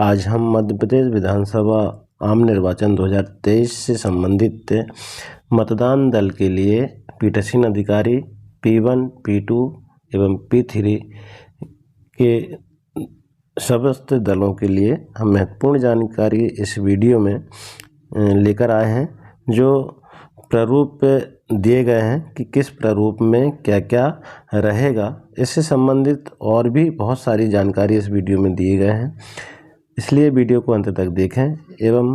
आज हम मध्य प्रदेश विधानसभा आम निर्वाचन 2023 से संबंधित मतदान दल के लिए पीठासीन अधिकारी P1, P2 एवं P3 के समस्त दलों के लिए हम महत्वपूर्ण जानकारी इस वीडियो में लेकर आए हैं, जो प्रारूप दिए गए हैं कि किस प्रारूप में क्या क्या रहेगा। इससे संबंधित और भी बहुत सारी जानकारी इस वीडियो में दिए गए हैं, इसलिए वीडियो को अंत तक देखें। एवं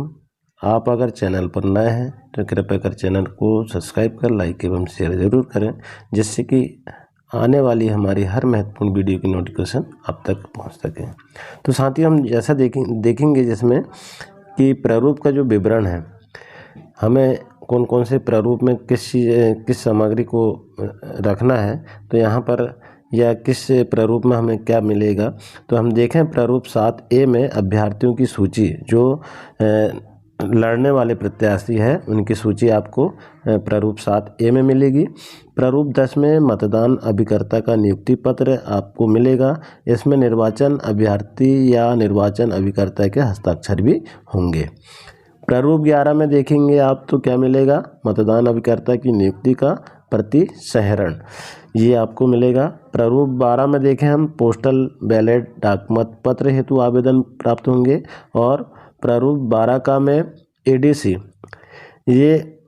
आप अगर चैनल पर नए हैं तो कृपया कर चैनल को सब्सक्राइब कर लाइक एवं शेयर ज़रूर करें, जिससे कि आने वाली हमारी हर महत्वपूर्ण वीडियो की नोटिफिकेशन आप तक पहुंच सके। तो साथियों, हम जैसा देखेंगे जिसमें कि प्रारूप का जो विवरण है, हमें कौन कौन से प्रारूप में किस सामग्री को रखना है, तो यहाँ पर या किस प्रारूप में हमें क्या मिलेगा। तो हम देखें प्रारूप 7A में अभ्यर्थियों की सूची, जो लड़ने वाले प्रत्याशी हैं उनकी सूची आपको प्रारूप 7A में मिलेगी। प्रारूप 10 में मतदान अभिकर्ता का नियुक्ति पत्र आपको मिलेगा। इसमें निर्वाचन अभ्यर्थी या निर्वाचन अभिकर्ता के हस्ताक्षर भी होंगे। प्रारूप 11 में देखेंगे आप तो क्या मिलेगा, मतदान अभिकर्ता की नियुक्ति का प्रतिसहरण, ये आपको मिलेगा। प्रारूप 12 में देखें हम पोस्टल बैलेट डाकमत पत्र हेतु आवेदन प्राप्त होंगे। और प्रारूप 12 का में ADC, ये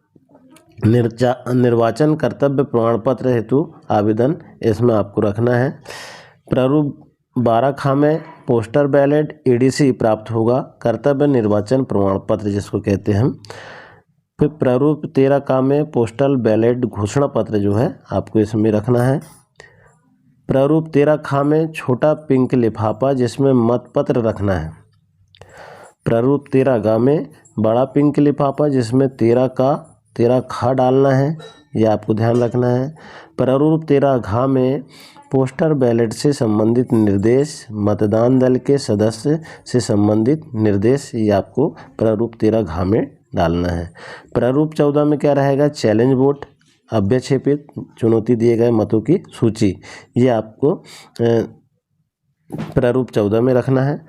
निर्वाचन कर्तव्य प्रमाण पत्र हेतु आवेदन इसमें आपको रखना है। प्रारूप 12 खा में पोस्टर बैलेट ADC प्राप्त होगा, कर्तव्य निर्वाचन प्रमाण पत्र जिसको कहते हैं हम। फिर प्रारूप 13 का में पोस्टल बैलेट घोषणा पत्र जो है आपको इसमें रखना है। प्रारूप 13 खा में छोटा पिंक लिफाफा जिसमें मत पत्र रखना है। प्रारूप 13 गा में बड़ा पिंक लिफाफा जिसमें 13 खा डालना है, यह आपको ध्यान रखना है। प्रारूप 13 घा में पोस्टर बैलेट से संबंधित निर्देश, मतदान दल के सदस्य से संबंधित निर्देश, ये आपको प्रारूप 13 घा में डालना है। प्रारूप 14 में क्या रहेगा, चैलेंज वोट, अव्यक्षेपित चुनौती दिए गए मतों की सूची, ये आपको प्रारूप 14 में रखना है।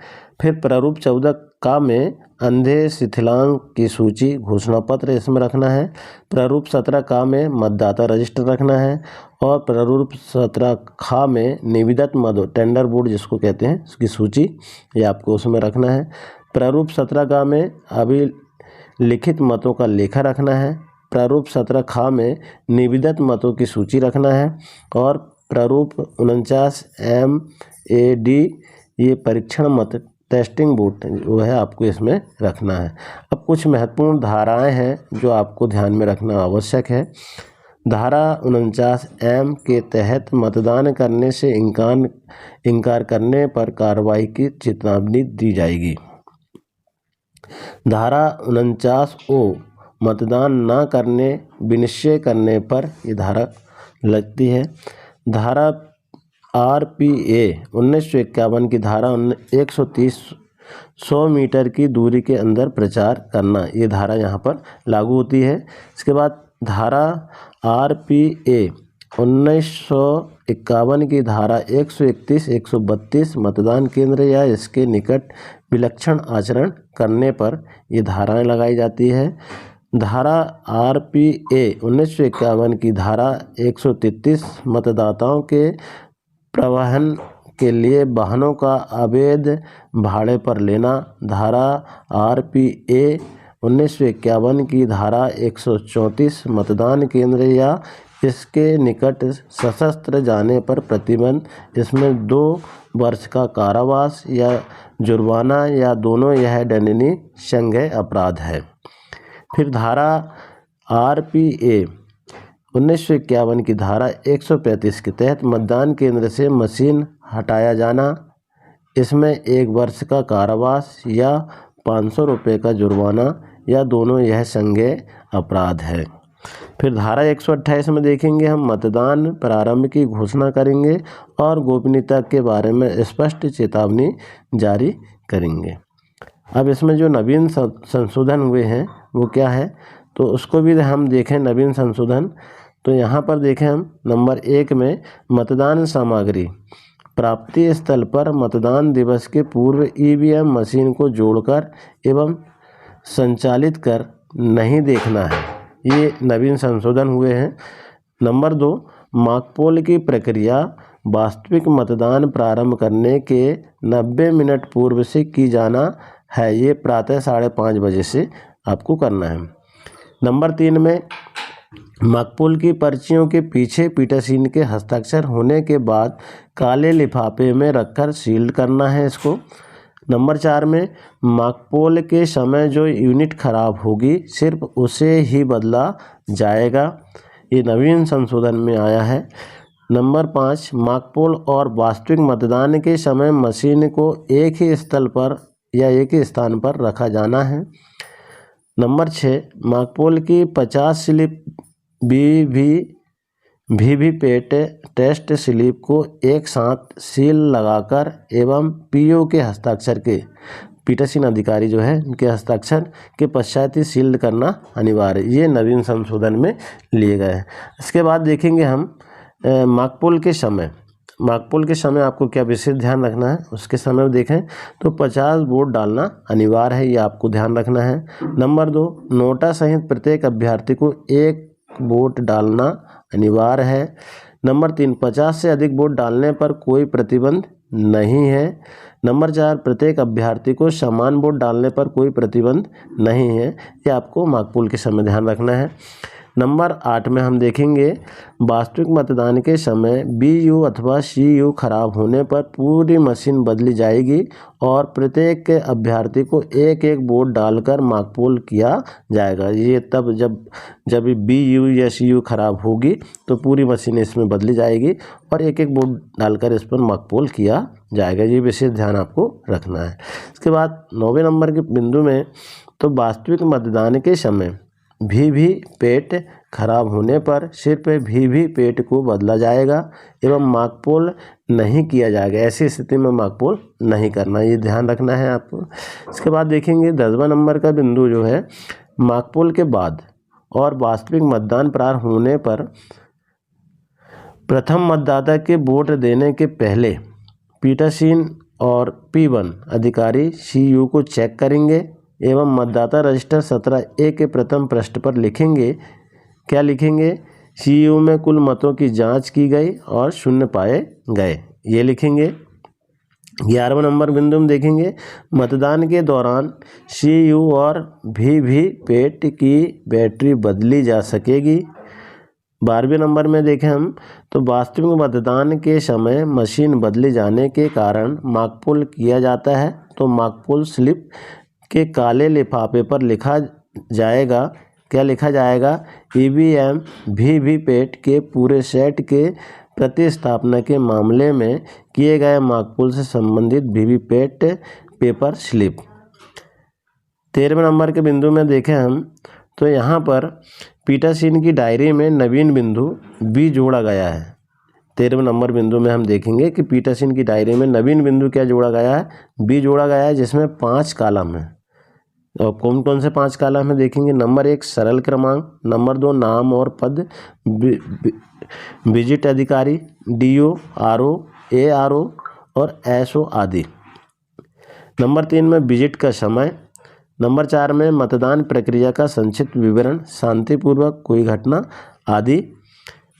फिर प्रारूप 14 का में अंधे शिथिलांग की सूची घोषणा पत्र इसमें रखना है। प्रारूप 17 का में मतदाता रजिस्टर रखना है। और प्रारूप 17 खा में निविदत मत टेंडर बोर्ड जिसको कहते हैं उसकी सूची, ये आपको उसमें रखना है। प्रारूप 17 का में अभिलिखित मतों का लेखा रखना है। प्रारूप 17 खा में निविदत मतों की सूची रखना है। और प्रारूप 49 MAD, ये परीक्षण मत टेस्टिंग बूथ जो है आपको इसमें रखना है। अब कुछ महत्वपूर्ण धाराएं हैं जो आपको ध्यान में रखना आवश्यक है। धारा 49M के तहत मतदान करने से इनकार करने पर कार्रवाई की चेतावनी दी जाएगी। धारा 49O मतदान न करने विनिश्चय करने पर ये धारा लगती है। धारा RPA 1951 की धारा 130 100 मीटर की दूरी के अंदर प्रचार करना, ये धारा यहाँ पर लागू होती है। इसके बाद धारा RPA 1951 की धारा 131 132 मतदान केंद्र या इसके निकट विलक्षण आचरण करने पर ये धाराएं लगाई जाती है। धारा RPA 1951 की धारा 133 मतदाताओं के परिवहन के लिए वाहनों का अवैध भाड़े पर लेना। धारा RPA 1951 की धारा 134 मतदान केंद्र या इसके निकट सशस्त्र जाने पर प्रतिबंध, इसमें 2 वर्ष का कारावास या जुर्माना या दोनों यह दंडनीय संज्ञेय अपराध है। फिर धारा RPA 1951 की धारा 135 के तहत मतदान केंद्र से मशीन हटाया जाना, इसमें 1 वर्ष का कारावास या 500 रुपये का जुर्माना या दोनों यह संज्ञेय अपराध है। फिर धारा 128 में देखेंगे हम मतदान प्रारंभ की घोषणा करेंगे और गोपनीयता के बारे में स्पष्ट चेतावनी जारी करेंगे। अब इसमें जो नवीन संशोधन हुए हैं वो क्या है, तो उसको भी हम देखें। नवीन संशोधन तो यहाँ पर देखें हम नंबर 1 में मतदान सामग्री प्राप्ति स्थल पर मतदान दिवस के पूर्व ईवीएम मशीन को जोड़कर एवं संचालित कर नहीं देखना है। ये नवीन संशोधन हुए हैं। नंबर 2, मॉकपोल की प्रक्रिया वास्तविक मतदान प्रारंभ करने के 90 मिनट पूर्व से की जाना है। ये प्रातः 5:30 बजे से आपको करना है। नंबर 3 में मॉकपोल की पर्चियों के पीछे पीठासीन के हस्ताक्षर होने के बाद काले लिफाफे में रखकर सील्ड करना है इसको। नंबर 4 में मॉकपोल के समय जो यूनिट खराब होगी सिर्फ उसे ही बदला जाएगा। ये नवीन संशोधन में आया है। नंबर 5, मॉकपोल और वास्तविक मतदान के समय मशीन को एक ही स्थल पर या एक ही स्थान पर रखा जाना है। नंबर 6, मॉकपोल की 50 स्लिप वीवीपैट टेस्ट स्लिप को एक साथ सील लगाकर एवं पीओ के हस्ताक्षर के पीठासीन अधिकारी जो है उनके हस्ताक्षर के पश्चात ही सील्ड करना अनिवार्य। ये नवीन संशोधन में लिए गए हैं। इसके बाद देखेंगे हम मॉकपोल के समय। मॉकपोल के समय आपको क्या विशेष ध्यान रखना है, उसके समय देखें तो 50 वोट डालना अनिवार्य है, ये आपको ध्यान रखना है। नंबर 2, नोटा सहित प्रत्येक अभ्यर्थी को 1 वोट डालना अनिवार्य है। नंबर 3, 50 से अधिक वोट डालने पर कोई प्रतिबंध नहीं है। नंबर 4, प्रत्येक अभ्यर्थी को समान वोट डालने पर कोई प्रतिबंध नहीं है। ये आपको मॉकपोल के समय ध्यान रखना है। नंबर 8 में हम देखेंगे वास्तविक मतदान के समय बीयू अथवा सीयू खराब होने पर पूरी मशीन बदली जाएगी और प्रत्येक अभ्यर्थी को 1-1 वोट डालकर मॉकपोल किया जाएगा। ये तब जब बीयू या सीयू खराब होगी तो पूरी मशीन इसमें बदली जाएगी और 1-1 वोट डालकर इस पर मॉकपोल किया जाएगा। ये विशेष ध्यान आपको रखना है। इसके बाद 9वें नंबर के बिंदु में तो वास्तविक मतदान के समय वीवीपैट खराब होने पर सिर्फ वीवीपैट को बदला जाएगा एवं मॉकपोल नहीं किया जाएगा। ऐसी स्थिति में मॉकपोल नहीं करना, ये ध्यान रखना है आपको। इसके बाद देखेंगे 10वां नंबर का बिंदु जो है मॉकपोल के बाद और वास्तविक मतदान प्रारंभ होने पर प्रथम मतदाता के वोट देने के पहले पीठासीन और P1 अधिकारी सीयू को चेक करेंगे एवं मतदाता रजिस्टर 17A के प्रथम पृष्ठ पर लिखेंगे, क्या लिखेंगे, सीयू में कुल मतों की जांच की गई और शून्य पाए गए, ये लिखेंगे। 11वां नंबर बिंदु में देखेंगे मतदान के दौरान सीयू और वीवीपैट की बैटरी बदली जा सकेगी। 12वें नंबर में देखें हम तो वास्तविक मतदान के समय मशीन बदले जाने के कारण मॉकपोल किया जाता है तो मॉकपोल स्लिप के काले लिफाफे पर लिखा जाएगा, क्या लिखा जाएगा, ईवीएम वीवीपैट के पूरे सेट के प्रतिस्थापना के मामले में किए गए मॉकपोल से संबंधित वीवीपैट पेपर स्लिप। 13वें नंबर के बिंदु में देखें हम तो यहाँ पर पीठासीन की डायरी में नवीन बिंदु बी जोड़ा गया है। 13वें नंबर बिंदु में हम देखेंगे कि पीठासीन की डायरी में नवीन बिंदु क्या जोड़ा गया है, बी जोड़ा गया है, जिसमें 5 कॉलम है। और कौन कौन से 5 कॉलम है देखेंगे। नंबर 1 सरल क्रमांक, नंबर 2 नाम और पद, विजिट अधिकारी, डीओ, आरओ, एआरओ और एसओ आदि। नंबर 3 में विजिट का समय। नंबर 4 में मतदान प्रक्रिया का संक्षिप्त विवरण, शांतिपूर्वक कोई घटना आदि।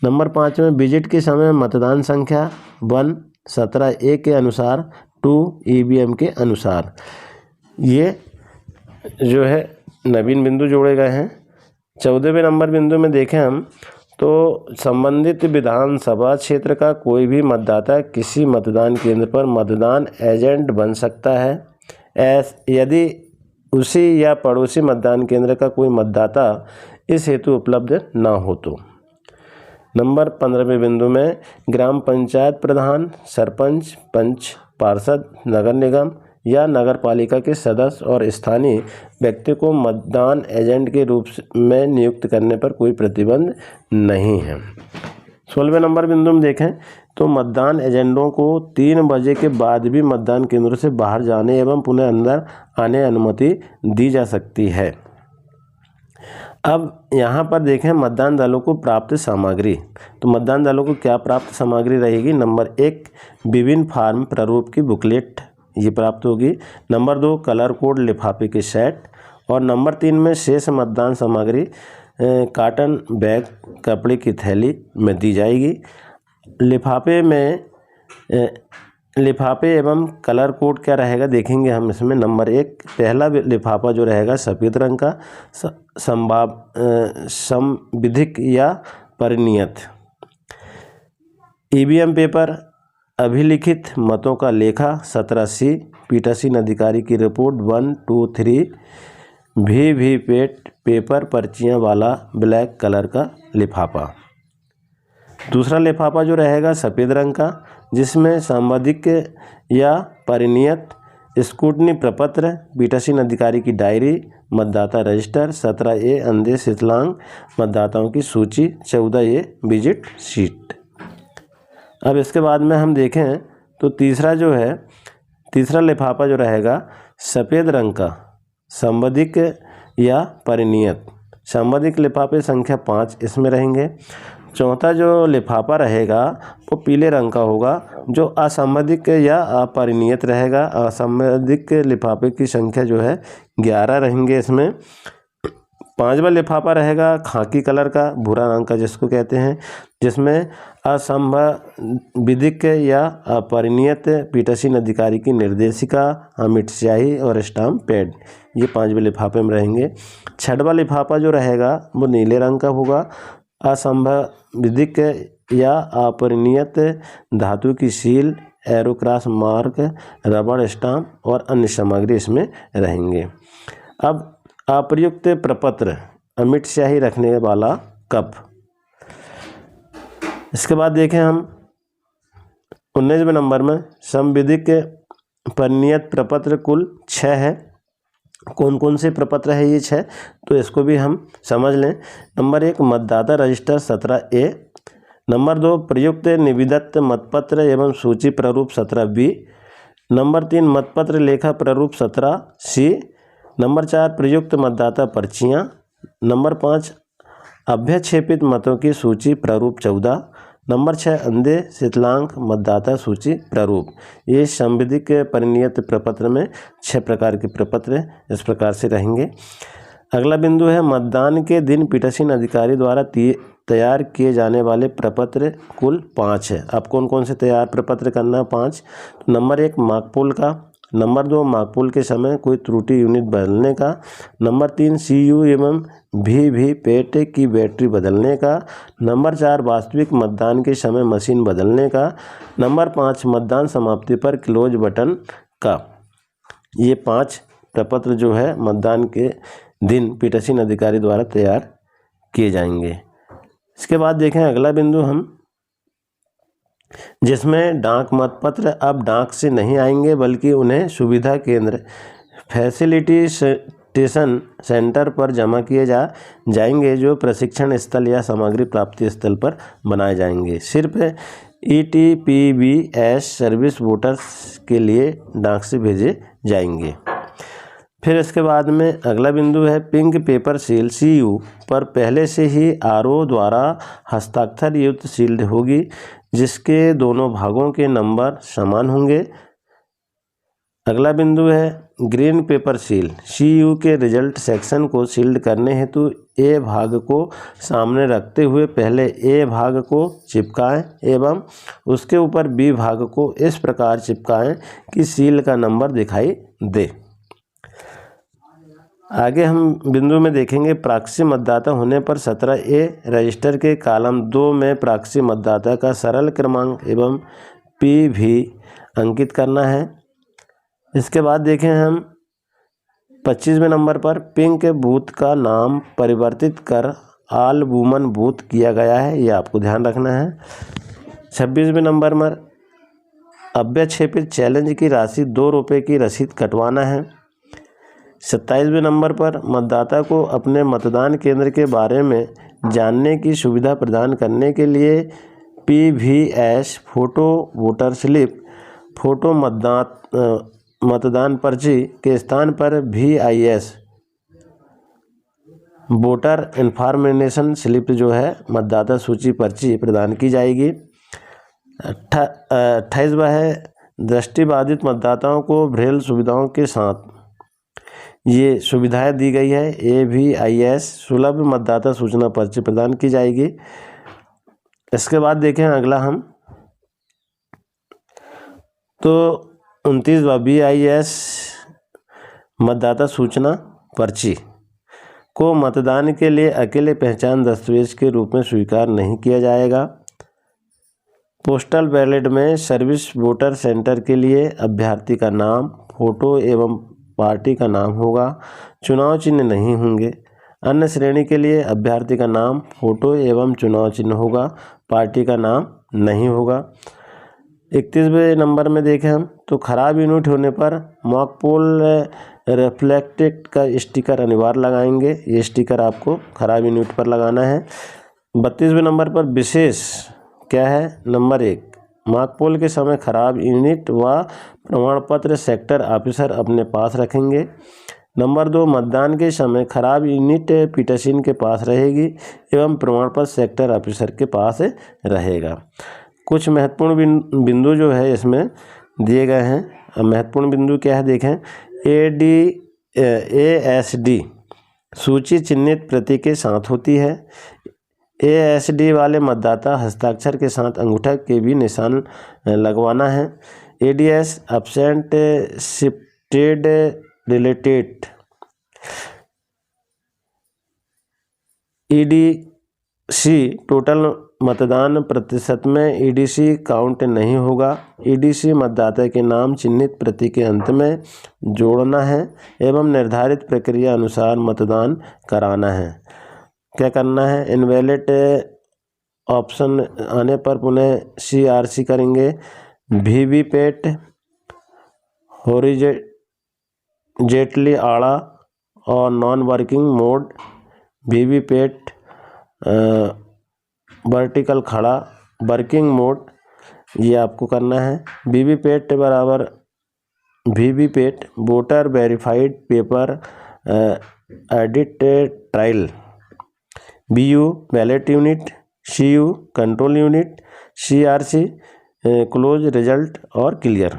नंबर 5 में विजिट के समय मतदान संख्या 1 17A के अनुसार 2 ईवीएम के अनुसार। ये जो है नवीन बिंदु जोड़े गए हैं। 14वें नंबर बिंदु में देखें हम तो संबंधित विधानसभा क्षेत्र का कोई भी मतदाता किसी मतदान केंद्र पर मतदान एजेंट बन सकता है यदि उसी या पड़ोसी मतदान केंद्र का कोई मतदाता इस हेतु उपलब्ध ना हो तो। नंबर 15वें बिंदु में ग्राम पंचायत प्रधान, सरपंच, पंच, पार्षद, नगर निगम या नगर पालिका के सदस्य और स्थानीय व्यक्ति को मतदान एजेंट के रूप में नियुक्त करने पर कोई प्रतिबंध नहीं है। 16वें नंबर बिंदु में देखें तो मतदान एजेंटों को 3 बजे के बाद भी मतदान केंद्रों से बाहर जाने एवं पुनः अंदर आने अनुमति दी जा सकती है। अब यहाँ पर देखें मतदान दलों को प्राप्त सामग्री। तो मतदान दलों को क्या प्राप्त सामग्री रहेगी? नंबर 1 विभिन्न फार्म प्रारूप की बुकलेट ये प्राप्त होगी। नंबर 2 कलर कोड लिफाफे के सेट। और नंबर 3 में शेष मतदान सामग्री कॉटन बैग कपड़े की थैली में दी जाएगी। लिफाफे एवं कलर कोड क्या रहेगा देखेंगे हम इसमें। नंबर 1 पहला लिफाफा जो रहेगा सफ़ेद रंग का संविधिक या परिनियत। ईवीएम पेपर अभिलिखित मतों का लेखा 17C पीठासीन अधिकारी की रिपोर्ट 1, 2, 3 वीवीपैट पेपर पर्चियाँ वाला ब्लैक कलर का लिफाफा। दूसरा लिफाफा जो रहेगा सफ़ेद रंग का जिसमें संविधिक या परिनियत स्क्रूटनी प्रपत्र पीठासीन अधिकारी की डायरी मतदाता रजिस्टर 17A अंधे विकलांग मतदाताओं की सूची 14A विजिट शीट। अब इसके बाद में हम देखें तो तीसरा लिफाफा जो रहेगा सफ़ेद रंग का संविधिक या परिनियत। संविधिक लिफाफे संख्या 5 इसमें रहेंगे। चौथा जो लिफाफा रहेगा वो पीले रंग का होगा जो असंविधिक या अपरिनियत रहेगा। असंविधिक लिफाफे की संख्या जो है 11 रहेंगे इसमें। 5वां लिफाफा रहेगा खाकी कलर का भूरा रंग का जिसको कहते हैं जिसमें असंविधिक या अपरिनियत पीठासीन अधिकारी की निर्देशिका अमिट स्याही और स्टाम्प पैड ये 5वें लिफाफे में रहेंगे। 6वां लिफाफा जो रहेगा वो नीले रंग का होगा। असंविधिक या अपरिनियत धातु की सील एरोक्रॉस मार्क रबड़ स्टाम्प और अन्य सामग्री इसमें रहेंगे। अब अप्रयुक्त प्रपत्र अमिट स्याही रखने वाला कप। इसके बाद देखें हम 19वें नंबर में संविधिक परिनियत प्रपत्र कुल 6 है। कौन कौन से प्रपत्र है ये 6 तो इसको भी हम समझ लें। नंबर 1 मतदाता रजिस्टर 17A। नंबर 2 प्रयुक्त निविदत मतपत्र एवं सूची प्रारूप 17B। नंबर 3 मतपत्र लेखा प्रारूप 17C। नंबर 4 प्रयुक्त मतदाता पर्चियाँ। नंबर 5 अभ्यक्षेपित मतों की सूची प्रारूप 14। नंबर 6 अंधे विकलांग मतदाता सूची प्रारूप। ये संविधिक परिनियत प्रपत्र में 6 प्रकार के प्रपत्र इस प्रकार से रहेंगे। अगला बिंदु है मतदान के दिन पीठासीन अधिकारी द्वारा तैयार किए जाने वाले प्रपत्र कुल 5 है। अब कौन कौन से तैयार प्रपत्र करना है 5। नंबर 1 मार्कपोल का। नंबर 2 मार्कपोल के समय कोई त्रुटि यूनिट बदलने का। नंबर 3 CU एवं वीवीपैट की बैटरी बदलने का। नंबर 4 वास्तविक मतदान के समय मशीन बदलने का। नंबर 5 मतदान समाप्ति पर क्लोज बटन का। ये 5 प्रपत्र जो है मतदान के दिन पीठासीन अधिकारी द्वारा तैयार किए जाएंगे। इसके बाद देखें अगला बिंदु हम जिसमें डाक मतपत्र अब डाक से नहीं आएंगे बल्कि उन्हें सुविधा केंद्र फैसिलिटी स्टेशन सेंटर पर जमा किए जाएंगे जो प्रशिक्षण स्थल या सामग्री प्राप्ति स्थल पर बनाए जाएंगे। सिर्फ ETPBS सर्विस वोटर्स के लिए डाक से भेजे जाएंगे। फिर इसके बाद में अगला बिंदु है पिंक पेपर सील CU पर पहले से ही RO द्वारा हस्ताक्षर युक्त सील्ड होगी जिसके दोनों भागों के नंबर समान होंगे। अगला बिंदु है ग्रीन पेपर सील CU के रिजल्ट सेक्शन को सील्ड करने हेतु A भाग को सामने रखते हुए पहले A भाग को चिपकाएं एवं उसके ऊपर B भाग को इस प्रकार चिपकाएं कि सील का नंबर दिखाई दे। आगे हम बिंदु में देखेंगे प्रॉक्सी मतदाता होने पर 17A रजिस्टर के कॉलम 2 में प्रॉक्सी मतदाता का सरल क्रमांक एवं PV अंकित करना है। इसके बाद देखें हम 25वें नंबर पर पिंक बूथ का नाम परिवर्तित कर ऑल वुमन बूथ किया गया है, यह आपको ध्यान रखना है। 26वें नंबर पर अभ्यक्षेपित चैलेंज की राशि 2 रुपये की रसीद कटवाना है। 27वें नंबर पर मतदाता को अपने मतदान केंद्र के बारे में जानने की सुविधा प्रदान करने के लिए PVS photo voter slip photo मतदान पर्ची के स्थान पर VIS वोटर इन्फॉर्मेशन स्लिप जो है मतदाता सूची पर्ची प्रदान की जाएगी। 28वां है दृष्टिबाधित मतदाताओं को ब्रेल सुविधाओं के साथ ये सुविधाएं दी गई है। AVIS सुलभ मतदाता सूचना पर्ची प्रदान की जाएगी। इसके बाद देखें अगला हम तो 29वां BIS मतदाता सूचना पर्ची को मतदान के लिए अकेले पहचान दस्तावेज के रूप में स्वीकार नहीं किया जाएगा। पोस्टल बैलेट में सर्विस वोटर सेंटर के लिए अभ्यर्थी का नाम, फोटो एवं पार्टी का नाम होगा। चुनाव चिन्ह नहीं होंगे। अन्य श्रेणी के लिए अभ्यर्थी का नाम, फोटो एवं चुनाव चिन्ह होगा, पार्टी का नाम नहीं होगा। 31वें नंबर में देखें हम तो खराब यूनिट होने पर मॉक पोल रिफ्लेक्टेड का स्टिकर अनिवार्य लगाएंगे। ये स्टिकर आपको खराब यूनिट पर लगाना है। 32वें नंबर पर विशेष क्या है, नंबर 1 मॉक पोल के समय खराब यूनिट व प्रमाण पत्र सेक्टर ऑफिसर अपने पास रखेंगे। नंबर 2 मतदान के समय खराब यूनिट पीठासीन के पास रहेगी एवं प्रमाण पत्र सेक्टर ऑफिसर के पास रहेगा। कुछ महत्वपूर्ण बिंदु जो है इसमें दिए गए हैं। अब महत्वपूर्ण बिंदु क्या है देखें। ASD सूची चिन्हित प्रति के साथ होती है। ASD वाले मतदाता हस्ताक्षर के साथ अंगूठा के भी निशान लगवाना है। ADS absent shifted related. EDC total मतदान प्रतिशत में EDC काउंट नहीं होगा। EDC मतदाता के नाम चिन्हित प्रति के अंत में जोड़ना है एवं निर्धारित प्रक्रिया अनुसार मतदान कराना है। क्या करना है, इनवैलिड ऑप्शन आने पर पुनः CRC करेंगे। VVPAT हॉरिजॉन्टली आड़ा और non working mode, VVPAT vertical खड़ा, वर्किंग मोड, ये आपको करना है। VVPAT बराबर VVPAT voter verified paper edit trial, BU ballot unit, CU control unit, CRC close result और क्लियर।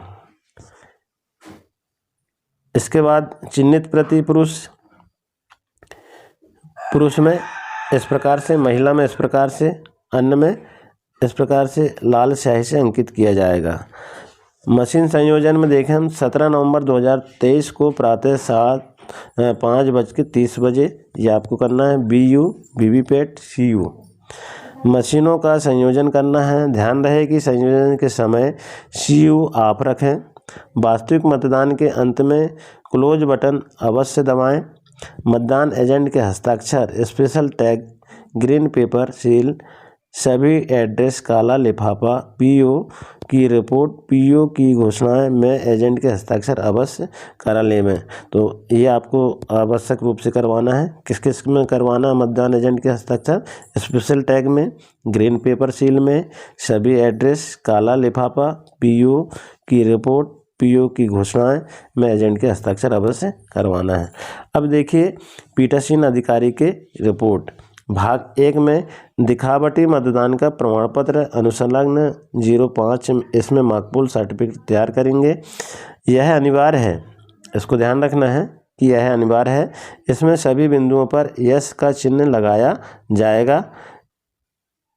इसके बाद चिन्हित प्रति पुरुष में इस प्रकार से, महिला में इस प्रकार से, अन्य में इस प्रकार से लाल स्याही से अंकित किया जाएगा। मशीन संयोजन में देखें हम 17 नवंबर 2023 को प्रातः 5:30 ये आपको करना है। BU VVPAT CU मशीनों का संयोजन करना है। ध्यान रहे कि संयोजन के समय CU ऑफ रखें। वास्तविक मतदान के अंत में क्लोज बटन अवश्य दबाएं। मतदान एजेंट के हस्ताक्षर, special tag, green pepper seal, सभी एड्रेस, काला लिफाफा, PO की रिपोर्ट, PO की घोषणाएं में एजेंट के हस्ताक्षर अवश्य कार्यालय में। तो ये आपको आवश्यक रूप से करवाना है। किस किस में करवाना, मतदान एजेंट के हस्ताक्षर स्पेशल टैग में, ग्रीन पेपर सील में, सभी एड्रेस, काला लिफाफा, PO की रिपोर्ट, PO की घोषणाएं में एजेंट के हस्ताक्षर अवश्य करवाना है। अब देखिए पीठासीन अधिकारी के रिपोर्ट भाग 1 में दिखावटी मतदान का प्रमाण पत्र अनुसंलग्न 05 इसमें मकबूल सर्टिफिकेट तैयार करेंगे। यह अनिवार्य है, इसको ध्यान रखना है कि यह अनिवार्य है। इसमें सभी बिंदुओं पर यस का चिन्ह लगाया जाएगा।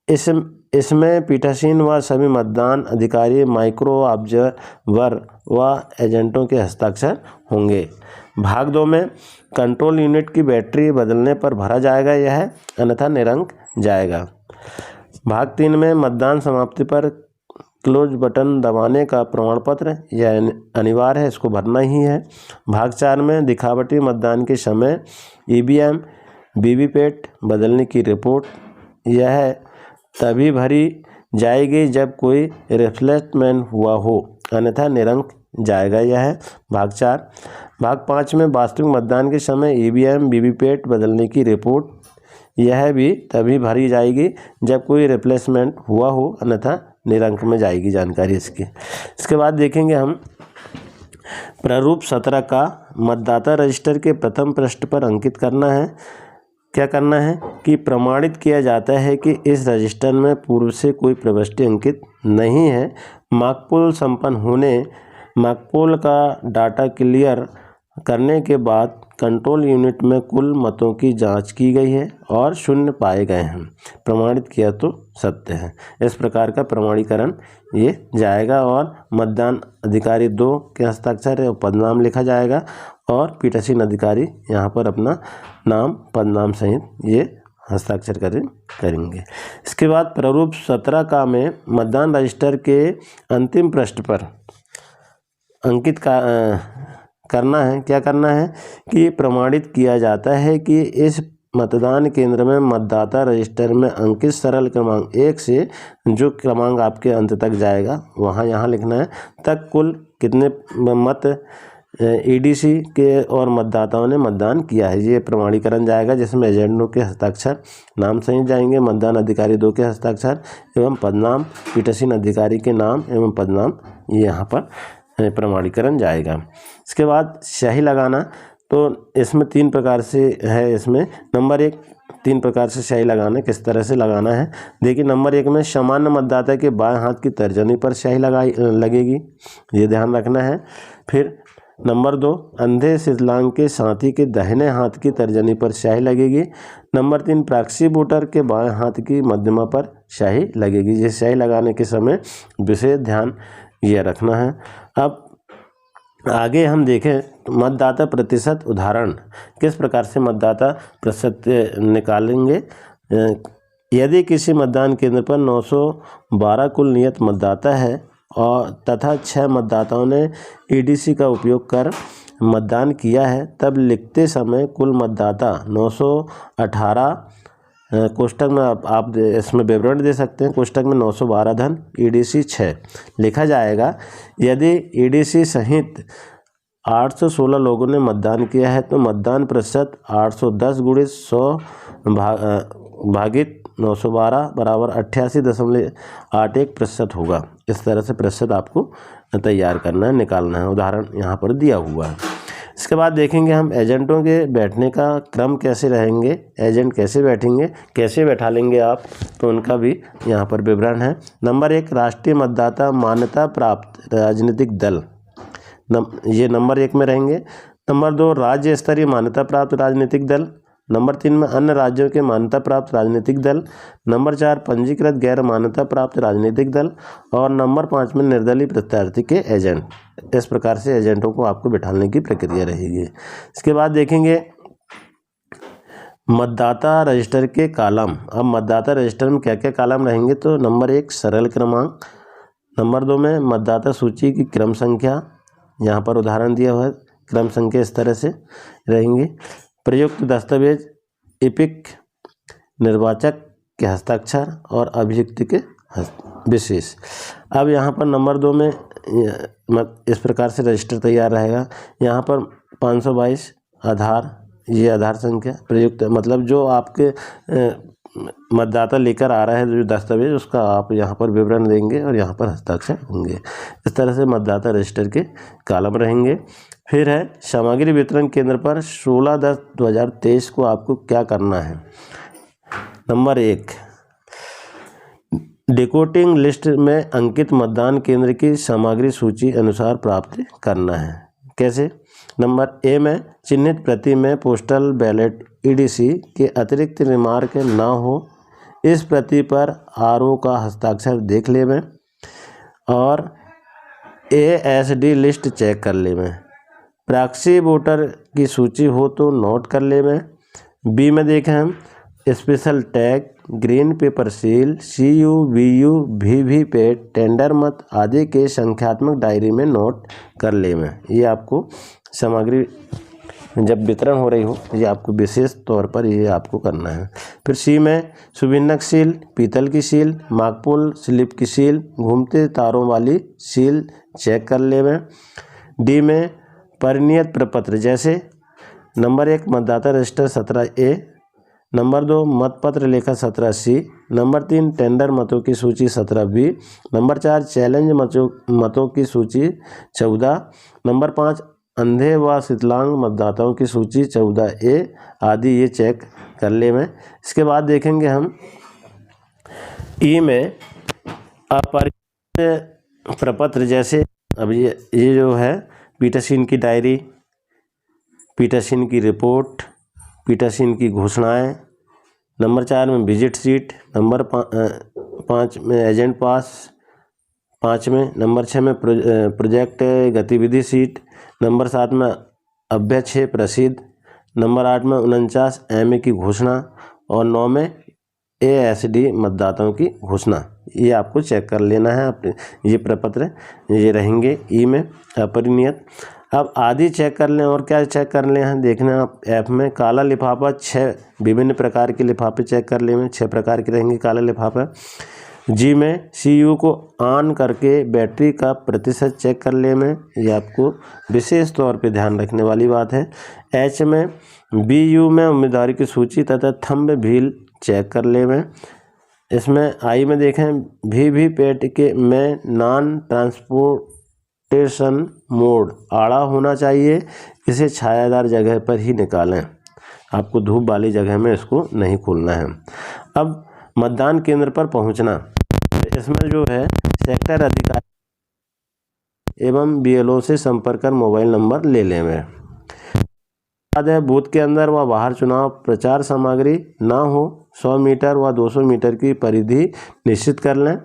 इसमें पीठासीन व सभी मतदान अधिकारी, माइक्रो ऑब्जर्वर व एजेंटों के हस्ताक्षर होंगे। भाग 2 में कंट्रोल यूनिट की बैटरी बदलने पर भरा जाएगा, यह अन्यथा निरंक जाएगा। भाग 3 में मतदान समाप्ति पर क्लोज बटन दबाने का प्रमाण पत्र यह अनिवार्य है, इसको भरना ही है। भाग 4 में दिखावटी मतदान के समय EVM VVPAT बदलने की रिपोर्ट यह तभी भरी जाएगी जब कोई रिफ्लेक्टमेंट हुआ हो, अन्यथा निरंक जाएगा, यह है भाग 4। भाग 5 में वास्तविक मतदान के समय EVM VVPAT बदलने की रिपोर्ट यह भी तभी भरी जाएगी जब कोई रिप्लेसमेंट हुआ हो, अन्यथा निरंक में जाएगी जानकारी इसकी। इसके बाद देखेंगे हम प्रारूप 17 का मतदाता रजिस्टर के प्रथम पृष्ठ पर अंकित करना है। क्या करना है कि प्रमाणित किया जाता है कि इस रजिस्टर में पूर्व से कोई प्रविष्टि अंकित नहीं है। माकपोल संपन्न होने माकपोल का डाटा क्लियर करने के बाद कंट्रोल यूनिट में कुल मतों की जांच की गई है और शून्य पाए गए हैं। प्रमाणित किया तो सत्य है। इस प्रकार का प्रमाणीकरण ये जाएगा और मतदान अधिकारी 2 के हस्ताक्षर है और पदनाम लिखा जाएगा और पीठासीन अधिकारी यहाँ पर अपना नाम पदनाम सहित ये हस्ताक्षर करेंगे। इसके बाद प्रारूप 17 का में मतदान रजिस्टर के अंतिम पृष्ठ पर अंकित करना है। क्या करना है कि प्रमाणित किया जाता है कि इस मतदान केंद्र में मतदाता रजिस्टर में अंकित सरल क्रमांक 1 से जो क्रमांक आपके अंत तक जाएगा वहाँ यहाँ लिखना है तक कुल कितने मत ईडीसी के और मतदाताओं ने मतदान किया है। ये प्रमाणीकरण जाएगा जिसमें एजेंटों के हस्ताक्षर नाम सहित जाएंगे, मतदान अधिकारी 2 के हस्ताक्षर एवं पदनाम, पीठासीन अधिकारी के नाम एवं पदनाम ये यहाँ पर प्रमाणीकरण जाएगा। इसके बाद स्याही लगाना, तो इसमें 3 प्रकार से है। इसमें नंबर 1 3 प्रकार से स्याही लगाना, किस तरह से लगाना है देखिए। नंबर 1 में सामान्य मतदाता के बाएं हाथ की तर्जनी पर स्याही लगेगी, ये ध्यान रखना है। फिर नंबर 2 अंधे शिथिलांग के साथी के दाहिने हाथ की तर्जनी पर स्याही लगेगी। नंबर 3 प्रॉक्सी वोटर के बाएं हाथ की मध्यमा पर स्याही लगेगी। ये स्याही लगाने के समय विशेष ध्यान ये रखना है। अब आगे हम देखें मतदाता प्रतिशत उदाहरण, किस प्रकार से मतदाता प्रतिशत निकालेंगे। यदि किसी मतदान केंद्र पर 912 कुल नियत मतदाता है और तथा 6 मतदाताओं ने ईडीसी का उपयोग कर मतदान किया है, तब लिखते समय कुल मतदाता 918 कोष्टक में आप इसमें विवरण दे सकते हैं। कोष्टक में 912 धन ईडीसी 6 लिखा जाएगा। यदि ईडीसी सहित 816 लोगों ने मतदान किया है तो मतदान प्रतिशत 810 गुणित 100 भागित 912 बराबर 88.81% होगा। इस तरह से प्रतिशत आपको तैयार करना है, निकालना है। उदाहरण यहाँ पर दिया हुआ है। इसके बाद देखेंगे हम एजेंटों के बैठने का क्रम कैसे रहेंगे, एजेंट कैसे बैठेंगे, कैसे बैठा लेंगे आप, तो उनका भी यहाँ पर विवरण है। नंबर 1 राष्ट्रीय मतदाता मान्यता प्राप्त राजनीतिक दल, ये नंबर 1 में रहेंगे। नंबर 2 राज्य स्तरीय मान्यता प्राप्त राजनीतिक दल। नंबर 3 में अन्य राज्यों के मान्यता प्राप्त राजनीतिक दल। नंबर 4 पंजीकृत गैर मान्यता प्राप्त राजनीतिक दल और नंबर 5 में निर्दलीय प्रत्याशी के एजेंट। इस प्रकार से एजेंटों को आपको बिठाने की प्रक्रिया रहेगी। इसके बाद देखेंगे मतदाता रजिस्टर के कॉलम। अब मतदाता रजिस्टर में क्या क्या कॉलम रहेंगे, तो नंबर 1 सरल क्रमांक, नंबर 2 में मतदाता सूची की क्रम संख्या, यहाँ पर उदाहरण दिया हुआ है, क्रम संख्या इस तरह से रहेंगी। प्रयुक्त दस्तावेज इपिक, निर्वाचक के हस्ताक्षर और अभियुक्त के विशेष। अब यहाँ पर नंबर 2 में इस प्रकार से रजिस्टर तैयार रहेगा। यहाँ पर 522 आधार, ये आधार संख्या प्रयुक्त, मतलब जो आपके मतदाता लेकर आ रहा है जो दस्तावेज, उसका आप यहाँ पर विवरण देंगे और यहाँ पर हस्ताक्षर होंगे। इस तरह से मतदाता रजिस्टर के कॉलम रहेंगे। फिर है सामग्री वितरण केंद्र पर 16/10/2023 को आपको क्या करना है। नंबर 1 डिकोडिंग लिस्ट में अंकित मतदान केंद्र की सामग्री सूची अनुसार प्राप्त करना है। कैसे। नंबर ए में चिन्हित प्रति में पोस्टल बैलेट ईडीसी के अतिरिक्त रिमार्क ना हो, इस प्रति पर आरओ का हस्ताक्षर देख लेवें और एएसडी लिस्ट चेक कर लेवें। प्रॉक्सी वोटर की सूची हो तो नोट कर लेवें। बी में देखें हम special tag, green pepper seal, CU, VU, VVPAT, tender मत आदि के संख्यात्मक डायरी में नोट कर लेवें। ये आपको सामग्री जब वितरण हो रही हो ये आपको विशेष तौर पर ये आपको करना है। फिर सी में सुभिन्नक सील, पीतल की सील, माकपोल स्लिप की सील, घूमते तारों वाली सील चेक कर लेवें। डी में परिनियत प्रपत्र जैसे नंबर 1 मतदाता रजिस्टर 17A, नंबर 2 मतपत्र लेखा 17C, नंबर 3 टेंडर मतों की सूची 17B, नंबर 4 चैलेंज मतों की सूची 14, नंबर 5 अंधे व विकलांग मतदाताओं की सूची 14A आदि ये चेक कर ले में। इसके बाद देखेंगे हम ई में अपरिचित प्रपत्र, जैसे अब ये जो है पीठासीन की डायरी, पीठासीन की रिपोर्ट, पीठासीन की घोषणाएं। नंबर 4 में विजिट सीट, नंबर 5 में एजेंट पास, 5 में नंबर 6 में प्रोजेक्ट गतिविधि सीट, नंबर 7 में अभ्यक्षेप रसीद, नंबर 8 में 49 MA की घोषणा और 9 में ASD मतदाताओं की घोषणा। ये आपको चेक कर लेना है। अपने ये प्रपत्र ये रहेंगे ई में अपरिनियत। अब आदि चेक कर लें। और क्या चेक कर लें हैं देखना आप ऐप में। काला लिफाफा 6 विभिन्न प्रकार के लिफाफे चेक कर ले में, 6 प्रकार के रहेंगे काला लिफाफा। जी में CU को ऑन करके बैटरी का प्रतिशत चेक कर ले में, ये आपको विशेष तौर पे ध्यान रखने वाली बात है। H में BU में उम्मीदवारी की सूची तथा थंब भील चेक कर ले में। इसमें आई में देखें VVPAT के में नॉन ट्रांसपोर्टेशन मोड आड़ा होना चाहिए, इसे छायादार जगह पर ही निकालें, आपको धूप वाली जगह में इसको नहीं खोलना है। अब मतदान केंद्र पर पहुंचना, इसमें जो है सेक्टर अधिकारी एवं BLO से संपर्क कर मोबाइल नंबर ले लें में। बाद है बूथ के अंदर व बाहर चुनाव प्रचार सामग्री ना हो, 100 मीटर व 200 मीटर की परिधि निश्चित कर लें।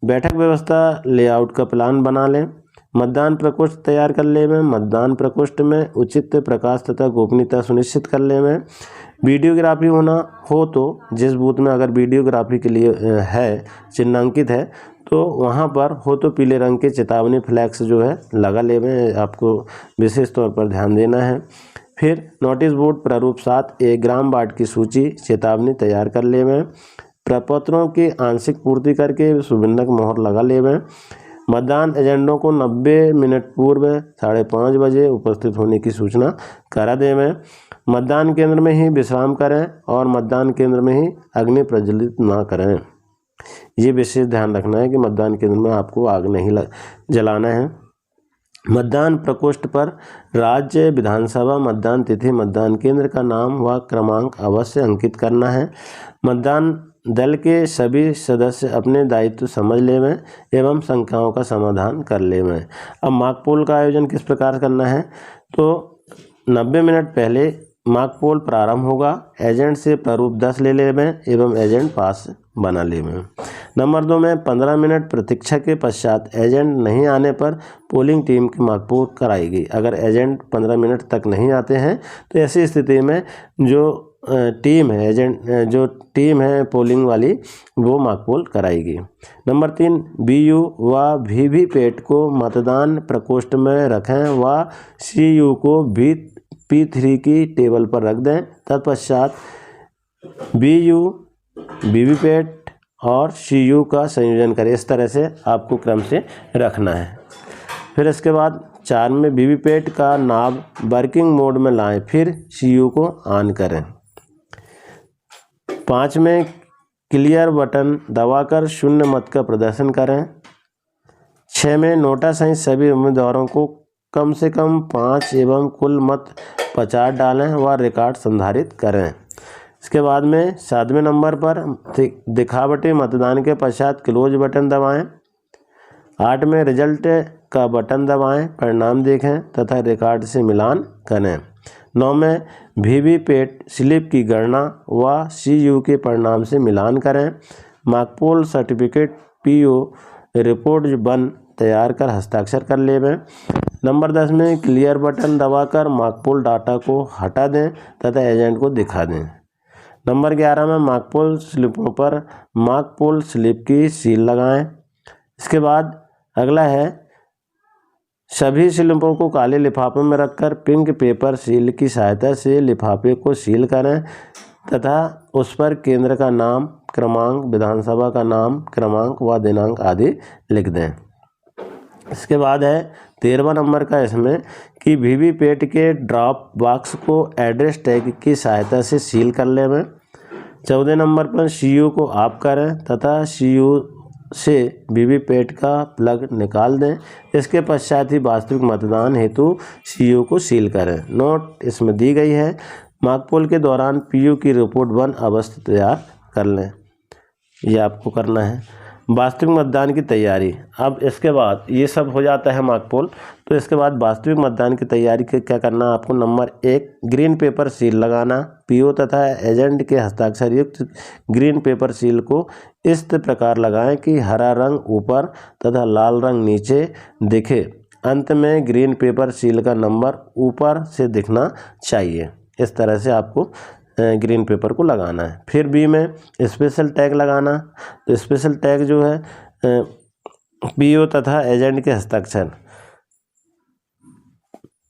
बैठक व्यवस्था लेआउट का प्लान बना लें। मतदान प्रकोष्ठ तैयार कर ले में, मतदान प्रकोष्ठ में उचित प्रकाश तथा गोपनीयता सुनिश्चित कर ले में। वीडियोग्राफी होना हो तो जिस बूथ में अगर वीडियोग्राफी के लिए है चिन्हांकित है तो वहाँ पर हो तो पीले रंग के चेतावनी फ्लैक्स जो है लगा ले में, आपको विशेष तौर पर ध्यान देना है। फिर नोटिस बोर्ड प्रारूप 7A ग्राम वार्ड की सूची चेतावनी तैयार कर ले में। प्रपत्रों की आंशिक पूर्ति करके सुबिंदक मोहर लगा ले में। मतदान एजेंटों को 90 मिनट पूर्व 5:30 बजे उपस्थित होने की सूचना करा दे में। मतदान केंद्र में ही विश्राम करें और मतदान केंद्र में ही अग्नि प्रज्वलित ना करें। ये विशेष ध्यान रखना है कि मतदान केंद्र में आपको आग नहीं जलाना है। मतदान प्रकोष्ठ पर राज्य विधानसभा मतदान तिथि, मतदान केंद्र का नाम व क्रमांक अवश्य अंकित करना है। मतदान दल के सभी सदस्य अपने दायित्व समझ ले में एवं शंकाओं का समाधान कर ले में। अब मॉक पोल का आयोजन किस प्रकार करना है, तो 90 मिनट पहले मॉक पोल प्रारंभ होगा। एजेंट से प्रारूप 10 ले ले में एवं एजेंट पास बना ले में। नंबर 2 में 15 मिनट प्रतीक्षा के पश्चात एजेंट नहीं आने पर पोलिंग टीम की मॉक पोल कराएगी। अगर एजेंट 15 मिनट तक नहीं आते हैं तो ऐसी स्थिति में जो टीम है पोलिंग वाली वो मॉक पोल कराएगी। नंबर 3 BU व VVPAT को मतदान प्रकोष्ठ में रखें व CU को P3 की टेबल पर रख दें। तत्पश्चात BU, VVPAT और CU का संयोजन करें। इस तरह से आपको क्रम से रखना है। फिर इसके बाद 4 में VVPAT का नाब वर्किंग मोड में लाएं, फिर CU को ऑन करें। 5 में क्लियर बटन दबाकर शून्य मत का प्रदर्शन करें। 6 में नोटा सहित सभी उम्मीदवारों को कम से कम 5 एवं कुल मत 50 डालें व रिकॉर्ड संधारित करें। इसके बाद में 7वें नंबर पर दिखावटी मतदान के पश्चात क्लोज बटन दबाएं। 8 में रिजल्ट का बटन दबाएं, परिणाम देखें तथा रिकॉर्ड से मिलान करें। 9 में VVPAT स्लिप की गणना व CU के परिणाम से मिलान करें। Mock poll certificate PO report 1 तैयार कर हस्ताक्षर कर लें। नंबर 10 में क्लियर बटन दबाकर मॉक पोल डाटा को हटा दें तथा एजेंट को दिखा दें। नंबर 11 में मॉक पोल स्लिपों पर मॉक पोल स्लिप की सील लगाएं। इसके बाद अगला है सभी स्लिपों को काले लिफाफे में रखकर पिंक पेपर सील की सहायता से लिफाफे को सील करें तथा उस पर केंद्र का नाम, क्रमांक, विधानसभा का नाम, क्रमांक व दिनांक आदि लिख दें। इसके बाद है 13वां नंबर का इसमें कि VVPAT के ड्रॉप बॉक्स को एड्रेस टैग की सहायता से सील कर लें। 14 नंबर पर CU को ऑफ करें तथा CU से वीवीपैट का प्लग निकाल दें। इसके पश्चात ही वास्तविक मतदान हेतु सीयू को सील करें। नोट इसमें दी गई है, मॉकपोल के दौरान पीयू की रिपोर्ट 1 अवश्य तैयार कर लें। ये आपको करना है। वास्तविक मतदान की तैयारी, अब इसके बाद ये सब हो जाता है मॉकपोल, तो इसके बाद वास्तविक मतदान की तैयारी के क्या करना है आपको। नंबर 1, ग्रीन पेपर सील लगाना। पीओ तथा एजेंट के हस्ताक्षर युक्त ग्रीन पेपर सील को इस प्रकार लगाएं कि हरा रंग ऊपर तथा लाल रंग नीचे दिखे। अंत में ग्रीन पेपर सील का नंबर ऊपर से दिखना चाहिए। इस तरह से आपको ग्रीन पेपर को लगाना है। फिर बी में स्पेशल टैग लगाना। तो स्पेशल टैग जो है पीओ तथा एजेंट के हस्ताक्षर,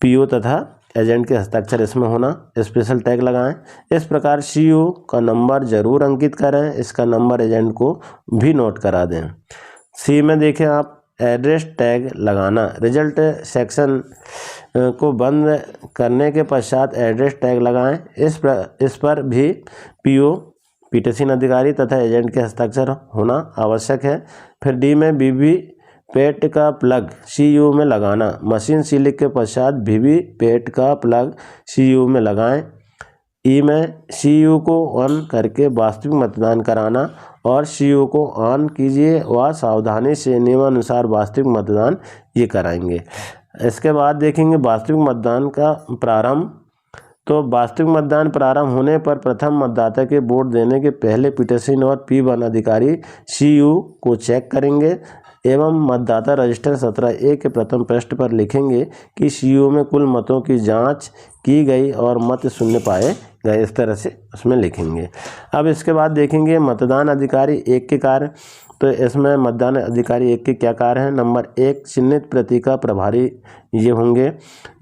पीओ तथा एजेंट के हस्ताक्षर इसमें होना। स्पेशल टैग लगाएं। इस प्रकार सीयू का नंबर जरूर अंकित करें, इसका नंबर एजेंट को भी नोट करा दें। सी में देखें आप, एड्रेस टैग लगाना। रिजल्ट सेक्शन को बंद करने के पश्चात एड्रेस टैग लगाएं। इस पर भी पीओ, पीठासीन अधिकारी तथा एजेंट के हस्ताक्षर होना आवश्यक है। फिर डी में वीवीपैट का प्लग सीयू में लगाना। मशीन सीलिंग के पश्चात वीवीपैट का प्लग सीयू में लगाएं। ई में सीयू को ऑन करके वास्तविक मतदान कराना और सीयू को ऑन कीजिए व सावधानी से नियमानुसार वास्तविक मतदान ये कराएंगे। इसके बाद देखेंगे वास्तविक मतदान का प्रारंभ। तो वास्तविक मतदान प्रारंभ होने पर प्रथम मतदाता के वोट देने के पहले पीठासीन और P1 अधिकारी सीयू को चेक करेंगे एवं मतदाता रजिस्टर 17A के प्रथम पृष्ठ पर लिखेंगे कि सीयू में कुल मतों की जांच की गई और मत शून्य पाए गए। इस तरह से उसमें लिखेंगे। अब इसके बाद देखेंगे मतदान अधिकारी 1 के कार्य। तो इसमें मतदान अधिकारी 1 के क्या कार्य हैं। नंबर 1, चिन्हित प्रति का प्रभारी ये होंगे।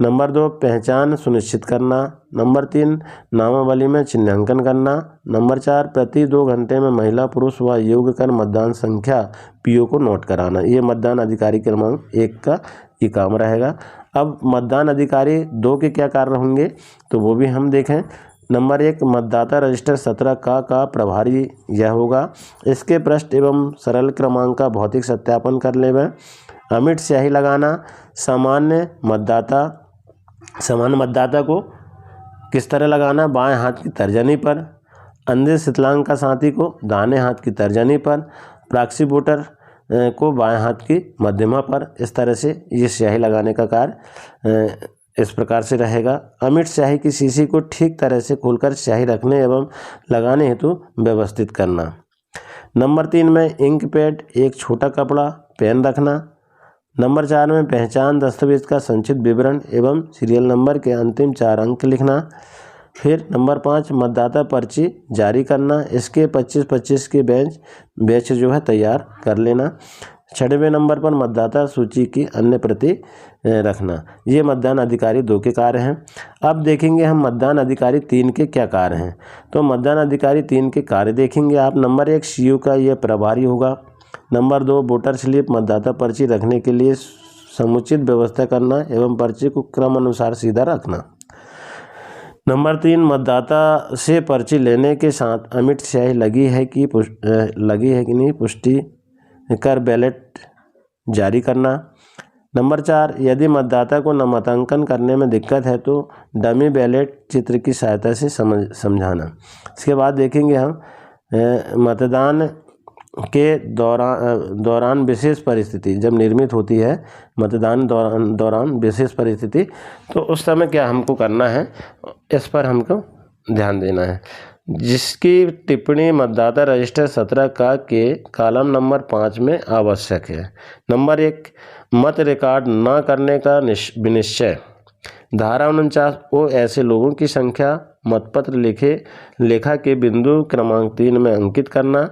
नंबर 2, पहचान सुनिश्चित करना। नंबर 3, नामावली में चिन्हांकन करना। नंबर 4, प्रति 2 घंटे में महिला पुरुष व योग्य कर मतदान संख्या पीओ को नोट कराना। ये मतदान अधिकारी क्रमांक 1 का ये काम रहेगा। अब मतदान अधिकारी 2 के क्या कार्य होंगे तो वो भी हम देखें। नंबर 1, मतदाता रजिस्टर 17 का प्रभारी यह होगा। इसके पृष्ठ एवं सरल क्रमांक का भौतिक सत्यापन कर लें। अमिट स्याही लगाना। सामान्य मतदाता को किस तरह लगाना, बाएं हाथ की तर्जनी पर। अंधे शीतलांग का साथी को दाहिने हाथ की तर्जनी पर। प्रॉक्सी वोटर को बाएं हाथ की मध्यमा पर। इस तरह से ये स्याही लगाने का कार्य इस प्रकार से रहेगा। अमिट स्याही की शीशी को ठीक तरह से खोलकर स्याही रखने एवं लगाने हेतु व्यवस्थित करना। नंबर 3 में इंक पैड, एक छोटा कपड़ा, पेन रखना। नंबर 4 में पहचान दस्तावेज का संचित विवरण एवं सीरियल नंबर के अंतिम 4 अंक लिखना। फिर नंबर 5, मतदाता पर्ची जारी करना। इसके 25-25 के बैच जो है तैयार कर लेना। 6वें नंबर पर मतदाता सूची की अन्य प्रति रखना। ये मतदान अधिकारी 2 के कार्य हैं। अब देखेंगे हम मतदान अधिकारी 3 के क्या कार्य हैं। तो मतदान अधिकारी 3 के कार्य देखेंगे आप। नंबर 1, सीयू का यह प्रभारी होगा। नंबर 2, वोटर स्लिप मतदाता पर्ची रखने के लिए समुचित व्यवस्था करना एवं पर्ची को क्रम अनुसार सीधा रखना। नंबर 3, मतदाता से पर्ची लेने के साथ अमिट स्याही लगी है कि नहीं पुष्टि कर बैलेट जारी करना। नंबर 4, यदि मतदाता को नामांकन करने में दिक्कत है तो डमी बैलेट चित्र की सहायता से समझाना। इसके बाद देखेंगे हम मतदान के दौरान विशेष परिस्थिति जब निर्मित होती है, मतदान दौरान विशेष परिस्थिति, तो उस समय क्या हमको करना है इस पर हमको ध्यान देना है। जिसकी टिप्पणी मतदाता रजिस्टर 17 के कॉलम नंबर 5 में आवश्यक है। नंबर 1, मत रिकॉर्ड न करने का विनिश्चय। धारा 49 ओ ऐसे लोगों की संख्या मतपत्र लेखा के बिंदु क्रमांक 3 में अंकित करना।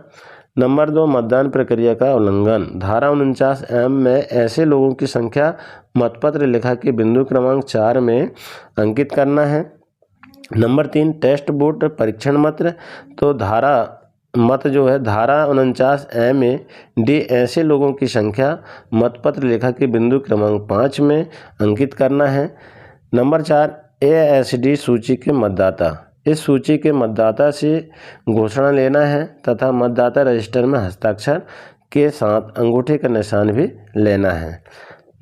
नंबर 2, मतदान प्रक्रिया का उल्लंघन। धारा 49 एम में ऐसे लोगों की संख्या मतपत्र लेखा के बिंदु क्रमांक 4 में अंकित करना है। नंबर 3, टेस्ट वोट परीक्षण मत। तो धारा 49 ए में डी ऐसे लोगों की संख्या मतपत्र लेखा के बिंदु क्रमांक 5 में अंकित करना है। नंबर 4, ASD सूची के मतदाता। इस सूची के मतदाता से घोषणा लेना है तथा मतदाता रजिस्टर में हस्ताक्षर के साथ अंगूठे का निशान भी लेना है।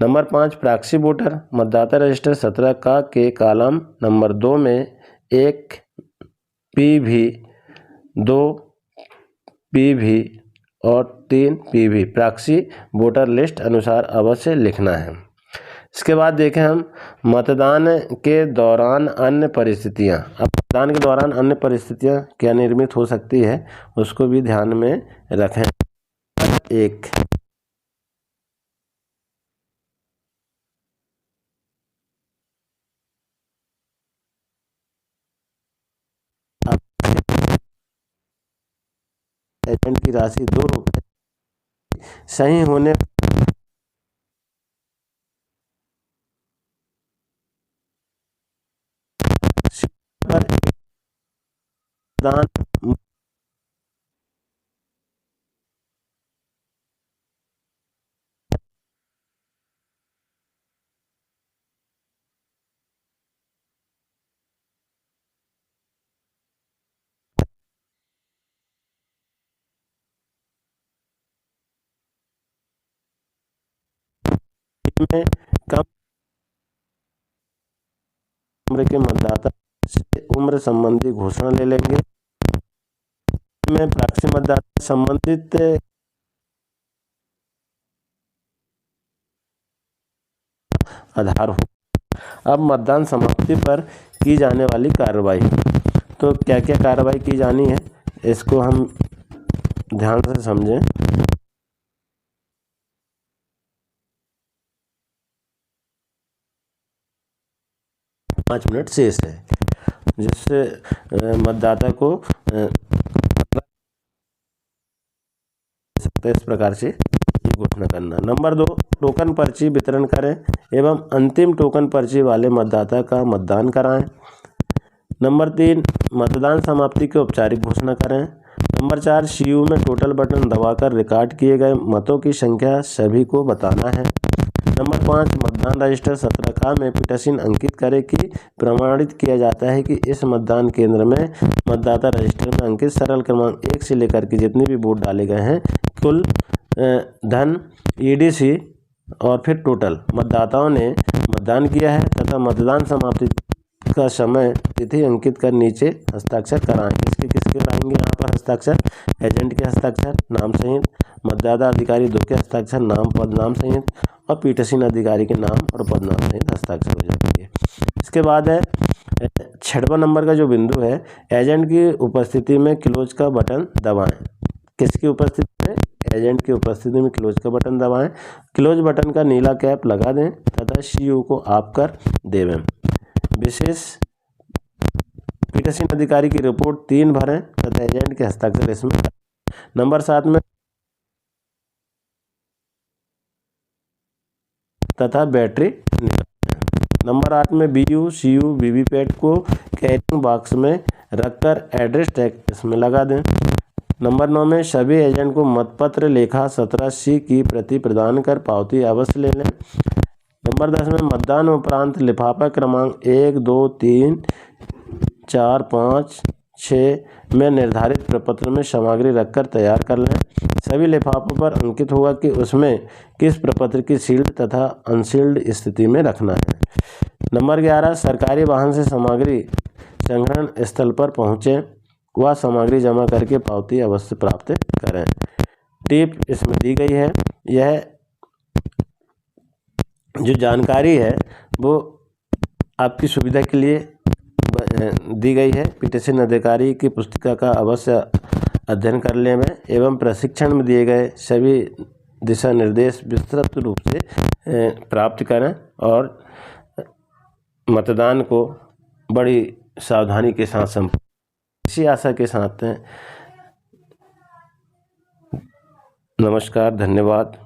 Number 5, proxy voter. मतदाता रजिस्टर 17 का के कॉलम नंबर 2 में 1 PV, 2 PV और 3 PV प्रॉक्सी वोटर लिस्ट अनुसार अवश्य लिखना है। इसके बाद देखें हम मतदान के दौरान अन्य परिस्थितियां। अब मतदान के दौरान अन्य परिस्थितियां क्या निर्मित हो सकती है उसको भी ध्यान में रखें। 1, एजेंट की राशि 2 रुपये सही होने पर मतदान में कम उम्र के मतदाता से उम्र संबंधी घोषणा ले लेंगे। में प्रॉक्सी मतदाता संबंधित आधार हो। अब मतदान समाप्ति पर की जाने वाली कार्रवाई। तो क्या क्या कार्रवाई की जानी है इसको हम ध्यान से समझें। 5 मिनट शेष है जिससे मतदाता को इस प्रकार से घोषणा करना। नंबर 2, टोकन पर्ची वितरण करें एवं अंतिम टोकन पर्ची वाले मतदाता का मतदान कराएं। नंबर 3, मतदान समाप्ति की औपचारिक घोषणा करें। नंबर 4, CU में टोटल बटन दबाकर रिकॉर्ड किए गए मतों की संख्या सभी को बताना है। नंबर 5, मतदान रजिस्टर 17 का में पीठासीन अंकित करें कि प्रमाणित किया जाता है कि इस मतदान केंद्र में मतदाता रजिस्टर में अंकित सरल क्रमांक 1 से लेकर के जितने भी वोट डाले गए हैं कुल धन EDC और फिर टोटल मतदाताओं ने मतदान किया है तथा मतदान समाप्ति का समय तिथि अंकित कर नीचे हस्ताक्षर कराएं। किसके कराएंगे यहाँ पर हस्ताक्षर? एजेंट के हस्ताक्षर नाम सहित, मतदाता अधिकारी 2 के हस्ताक्षर नाम पद नाम सहित और पीठासीन अधिकारी के नाम और पद नाम सहित हस्ताक्षर हो जाती है। इसके बाद है 6वां नंबर का जो बिंदु है, एजेंट की उपस्थिति में क्लोज का बटन दबाएं। किसकी उपस्थिति में? एजेंट की उपस्थिति में क्लोज का बटन दबाएं। क्लोज बटन का नीला कैप लगा दें तथा CU को ऑफ कर देवें। विशेष पीठासीन अधिकारी की रिपोर्ट 3 भरें तथा एजेंट के हस्ताक्षर इसमें। नंबर 7 में तथा बैटरी निकालें। नंबर 8 में BU CU वीवीपैट को कैरिंग बॉक्स में रखकर एड्रेस टैग इसमें लगा दें। नंबर 9 में सभी एजेंट को मतपत्र लेखा 17C की प्रति प्रदान कर पावती अवश्य ले लें। नंबर 10 में मतदान उपरांत लिफाफा क्रमांक 1, 2, 3, 4, 5, 6 में निर्धारित प्रपत्र में सामग्री रखकर तैयार कर लें। सभी लिफाफों पर अंकित होगा कि उसमें किस प्रपत्र की सील्ड तथा अनसील्ड स्थिति में रखना है। नंबर 11, सरकारी वाहन से सामग्री संग्रहण स्थल पर पहुँचे वह सामग्री जमा करके पावती अवश्य प्राप्त करें। टिप इसमें दी गई है। यह जो जानकारी है वो आपकी सुविधा के लिए दी गई है। पीठासीन अधिकारी की पुस्तिका का अवश्य अध्ययन कर लें एवं प्रशिक्षण में दिए गए सभी दिशा निर्देश विस्तृत रूप से प्राप्त करें और मतदान को बड़ी सावधानी के साथ संपन्न। इसी आशा के साथ नमस्कार, धन्यवाद।